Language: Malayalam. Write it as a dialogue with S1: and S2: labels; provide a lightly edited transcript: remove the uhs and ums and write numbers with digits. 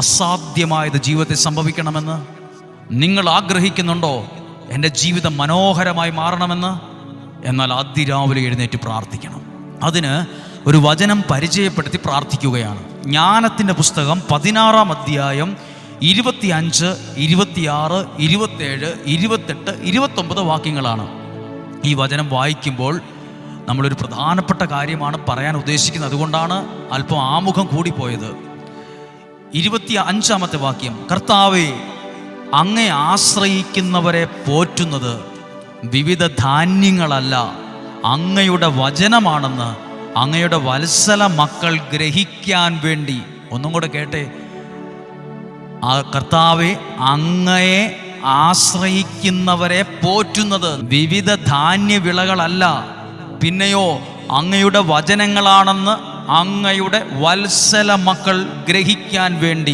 S1: അസാധ്യമായത് ജീവിതത്തിൽ സംഭവിക്കണമെന്ന് നിങ്ങൾ ആഗ്രഹിക്കുന്നുണ്ടോ? എൻ്റെ ജീവിതം മനോഹരമായി മാറണമെന്ന്? എന്നാൽ അതിരാവിലെ എഴുന്നേറ്റ് പ്രാർത്ഥിക്കണം. അതിന് ഒരു വചനം പരിചയപ്പെടുത്തി പ്രാർത്ഥിക്കുകയാണ്. ജ്ഞാനത്തിൻ്റെ പുസ്തകം 16-ാം അധ്യായം 25, 26, 27, 28, 29 വാക്യങ്ങളാണ്. ഈ വചനം വായിക്കുമ്പോൾ നമ്മളൊരു പ്രധാനപ്പെട്ട കാര്യമാണ് പറയാൻ ഉദ്ദേശിക്കുന്നത്. അതുകൊണ്ടാണ് അല്പം ആമുഖം കൂടിപ്പോയത്. 25-ാമത്തെ വാക്യം: കർത്താവേ, അങ്ങേ ആശ്രയിക്കുന്നവരെ പോറ്റുന്നത് വിവിധ ധാന്യങ്ങളല്ല, അങ്ങയുടെ വചനമാണെന്ന് അങ്ങയുടെ വത്സല മക്കൾ ഗ്രഹിക്കാൻ വേണ്ടി. ഒന്നും കൂടെ കേട്ടെ. കർത്താവേ, അങ്ങയെ ആശ്രയിക്കുന്നവരെ പോറ്റുന്നത് വിവിധ ധാന്യവിളകളല്ല, പിന്നെയോ അങ്ങയുടെ വചനങ്ങളാണെന്ന് അങ്ങയുടെ വത്സല മക്കൾ ഗ്രഹിക്കാൻ വേണ്ടി.